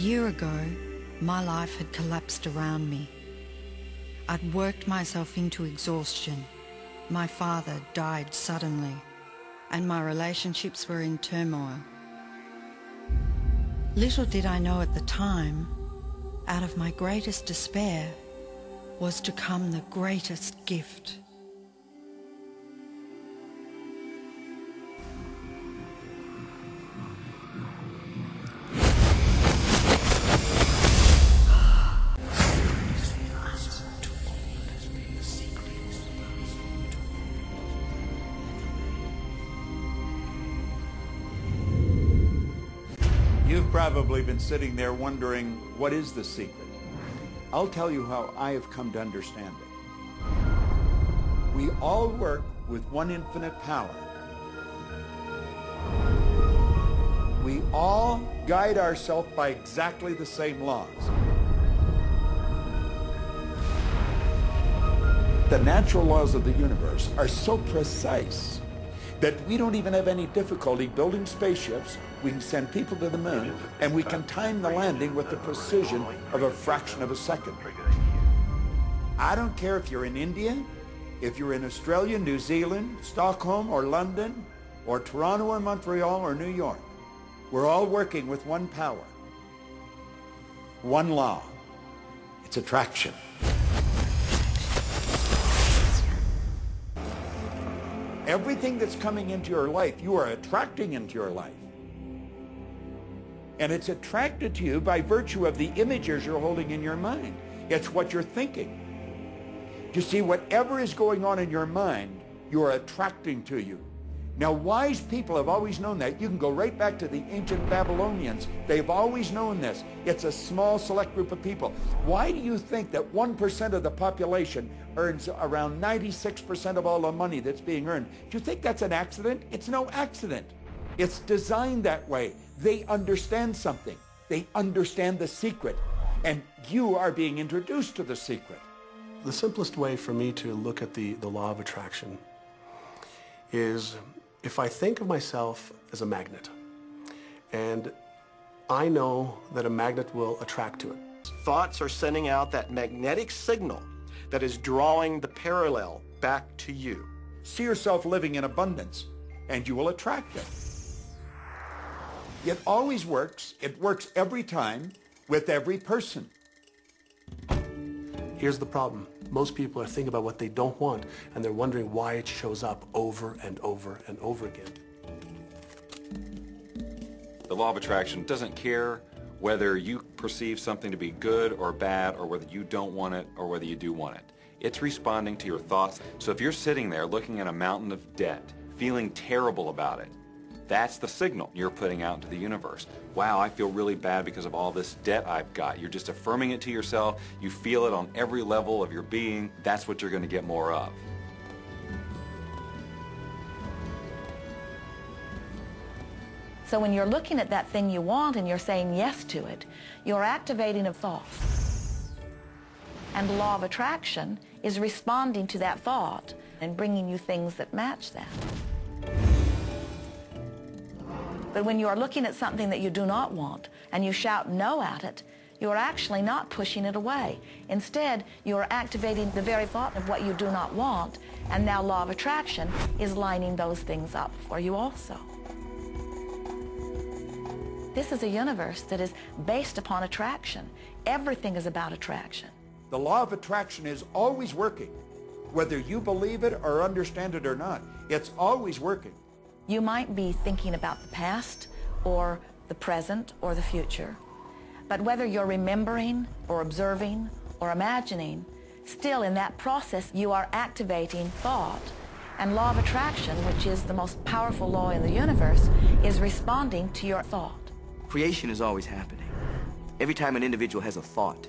year ago, my life had collapsed around me. I'd worked myself into exhaustion. My father died suddenly, and my relationships were in turmoil. Little did I know at the time, out of my greatest despair was to come the greatest gift. You've probably been sitting there wondering, what is the secret? I'll tell you how I have come to understand it. We all work with one infinite power. We all guide ourselves by exactly the same laws. The natural laws of the universe are so precise that we don't even have any difficulty building spaceships. We can send people to the moon, and we can time the landing with the precision of a fraction of a second. I don't care if you're in India, if you're in Australia, New Zealand, Stockholm, or London, or Toronto, or Montreal, or New York. We're all working with one power, one law. It's attraction. Everything that's coming into your life, you are attracting into your life. And it's attracted to you by virtue of the images you're holding in your mind. It's what you're thinking. You see, whatever is going on in your mind, you are attracting to you. Now, wise people have always known that. You can go right back to the ancient Babylonians. They've always known this. It's a small, select group of people. Why do you think that 1% of the population earns around 96% of all the money that's being earned? Do you think that's an accident? It's no accident. It's designed that way. They understand something. They understand the secret. And you are being introduced to the secret. The simplest way for me to look at the law of attraction is if I think of myself as a magnet, and I know that a magnet will attract to it. Thoughts are sending out that magnetic signal that is drawing the parallel back to you. See yourself living in abundance, and you will attract it. It always works. It works every time with every person. Here's the problem. Most people are thinking about what they don't want, and they're wondering why it shows up over and over and over again. The law of attraction doesn't care whether you perceive something to be good or bad, or whether you don't want it or whether you do want it. It's responding to your thoughts. So if you're sitting there looking at a mountain of debt, feeling terrible about it, that's the signal you're putting out into the universe. Wow, I feel really bad because of all this debt I've got. You're just affirming it to yourself. You feel it on every level of your being. That's what you're going to get more of. So when you're looking at that thing you want and you're saying yes to it, you're activating a thought. And the law of attraction is responding to that thought and bringing you things that match that. But when you are looking at something that you do not want and you shout no at it, you are actually not pushing it away. Instead, you are activating the very thought of what you do not want, and now law of attraction is lining those things up for you also. This is a universe that is based upon attraction. Everything is about attraction. The law of attraction is always working. Whether you believe it or understand it or not, it's always working. You might be thinking about the past or the present or the future, but whether you're remembering or observing or imagining, still in that process you are activating thought. And law of attraction, which is the most powerful law in the universe, is responding to your thought. Creation is always happening. Every time an individual has a thought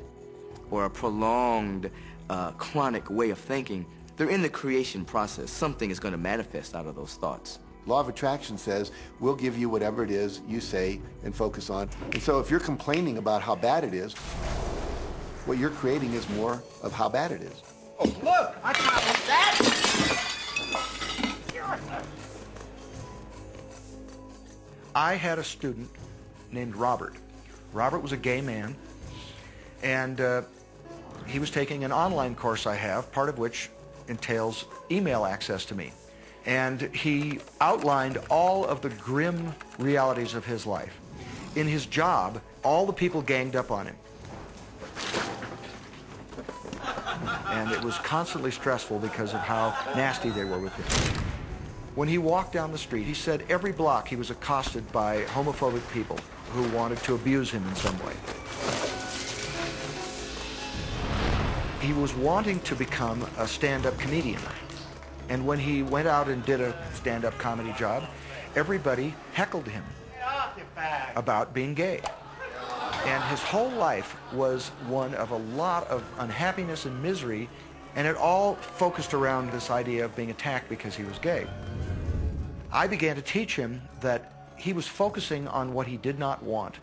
or a prolonged, chronic way of thinking, they're in the creation process. Something is going to manifest out of those thoughts. Law of attraction says, we'll give you whatever it is you say and focus on. And so if you're complaining about how bad it is, what you're creating is more of how bad it is. Oh, look! I can't that! I had a student named Robert Robert was a gay man, and he was taking an online course I have, part of which entails email access to me. And he outlined all of the grim realities of his life. In his job, all the people ganged up on him. And it was constantly stressful because of how nasty they were with him. When he walked down the street, he said every block he was accosted by homophobic people who wanted to abuse him in some way. He was wanting to become a stand-up comedian. And when he went out and did a stand-up comedy job, everybody heckled him about being gay. And his whole life was one of a lot of unhappiness and misery, and it all focused around this idea of being attacked because he was gay. I began to teach him that he was focusing on what he did not want.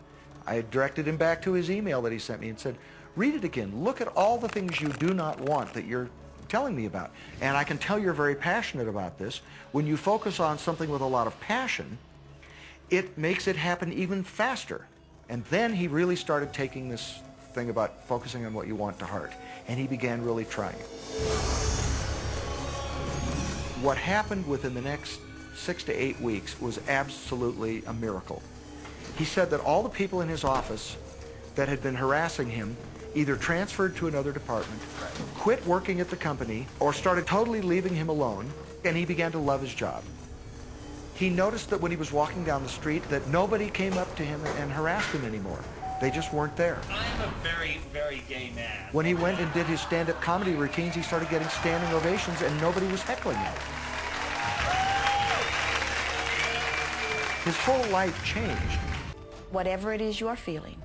I directed him back to his email that he sent me and said, read it again. Look at all the things you do not want that you're telling me about. And I can tell you're very passionate about this. When you focus on something with a lot of passion, it makes it happen even faster. And then he really started taking this thing about focusing on what you want to heart. And he began really trying it. What happened within the next 6 to 8 weeks was absolutely a miracle. He said that all the people in his office that had been harassing him either transferred to another department, quit working at the company, or started totally leaving him alone, and he began to love his job. He noticed that when he was walking down the street that nobody came up to him and harassed him anymore. They just weren't there. I'm a very, very gay man. When he went and did his stand-up comedy routines, he started getting standing ovations and nobody was heckling him. His whole life changed. Whatever it is you're feeling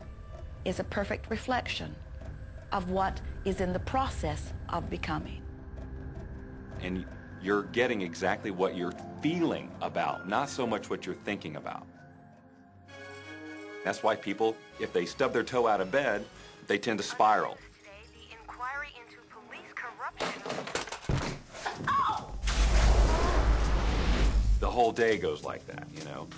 is a perfect reflection of what is in the process of becoming. And you're getting exactly what you're feeling about, not so much what you're thinking about. That's why people, if they stub their toe out of bed, they tend to spiral. The inquiry into police corruption. The whole day goes like that, you know.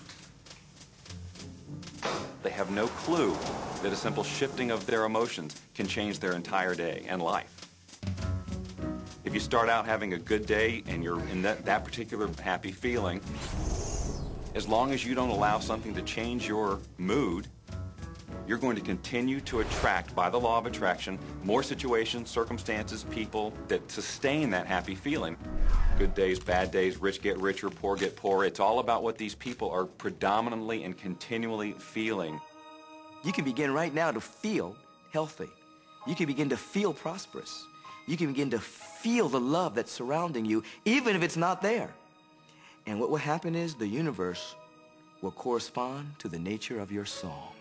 They have no clue that a simple shifting of their emotions can change their entire day and life. If you start out having a good day and you're in that particular happy feeling, as long as you don't allow something to change your mood, you're going to continue to attract, by the law of attraction, more situations, circumstances, people that sustain that happy feeling. Good days, bad days, rich get richer, poor get poorer. It's all about what these people are predominantly and continually feeling. You can begin right now to feel healthy. You can begin to feel prosperous. You can begin to feel the love that's surrounding you, even if it's not there. And what will happen is the universe will correspond to the nature of your song.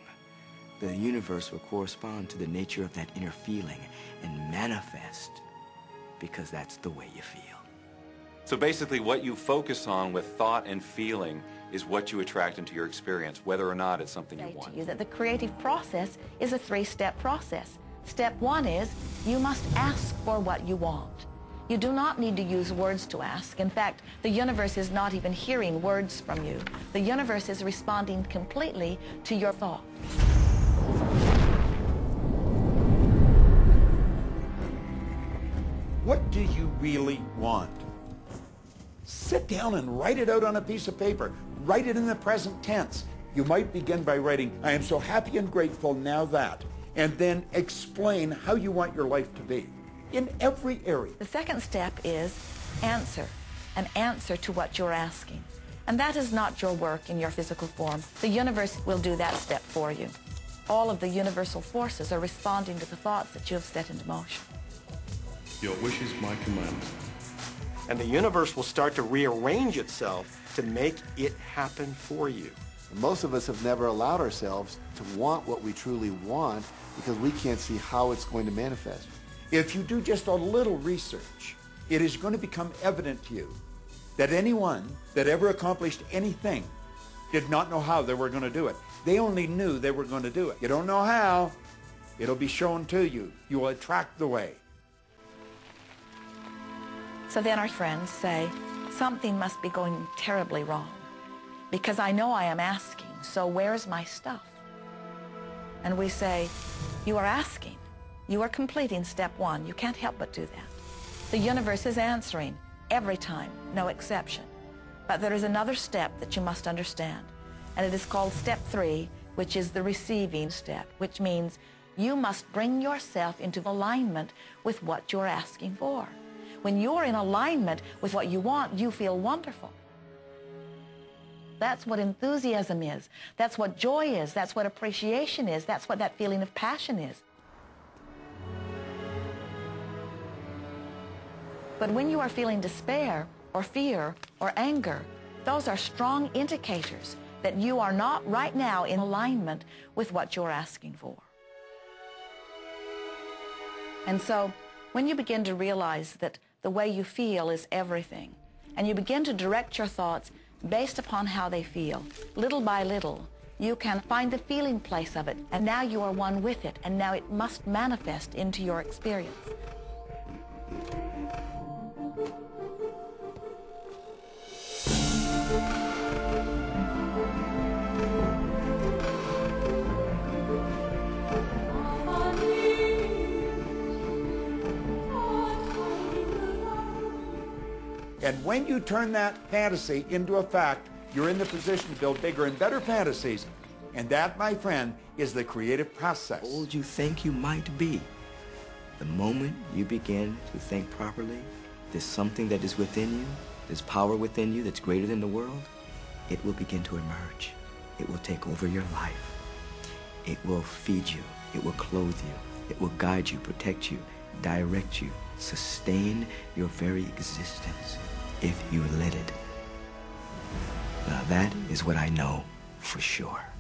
The universe will correspond to the nature of that inner feeling and manifest, because that's the way you feel. So basically what you focus on with thought and feeling is what you attract into your experience, whether or not it's something you want. To you that the creative process is a three-step process. Step one is you must ask for what you want. You do not need to use words to ask. In fact, the universe is not even hearing words from you. The universe is responding completely to your thoughts. What do you really want? Sit down and write it out on a piece of paper. Write it in the present tense. You might begin by writing, I am so happy and grateful now that, and then explain how you want your life to be in every area. The second step is answer, an answer to what you're asking. And that is not your work in your physical form. The universe will do that step for you. All of the universal forces are responding to the thoughts that you have set into motion. Your wish is my command. And the universe will start to rearrange itself to make it happen for you. Most of us have never allowed ourselves to want what we truly want because we can't see how it's going to manifest. If you do just a little research, it is going to become evident to you that anyone that ever accomplished anything did not know how they were going to do it. They only knew they were going to do it. You don't know how, it'll be shown to you. You will attract the way. So then our friends say, something must be going terribly wrong, because I know I am asking, so where's my stuff? and we say, you are asking. You are completing step one. You can't help but do that. The universe is answering every time, no exception. But there is another step that you must understand, and it is called step 3, which is the receiving step, which means you must bring yourself into alignment with what you're asking for. When you're in alignment with what you want, you feel wonderful. That's what enthusiasm is. That's what joy is. That's what appreciation is. That's what that feeling of passion is. But when you are feeling despair or fear or anger, those are strong indicators that you are not right now in alignment with what you're asking for. And so when you begin to realize that the way you feel is everything, and you begin to direct your thoughts based upon how they feel, little by little, you can find the feeling place of it, and now you are one with it, and now it must manifest into your experience. And when you turn that fantasy into a fact, you're in the position to build bigger and better fantasies. And that, my friend, is the creative process. How old you think you might be, the moment you begin to think properly, there's something that is within you, there's power within you that's greater than the world, it will begin to emerge. It will take over your life. It will feed you. It will clothe you. It will guide you, protect you, direct you, sustain your very existence if you let it. Now that is what I know for sure.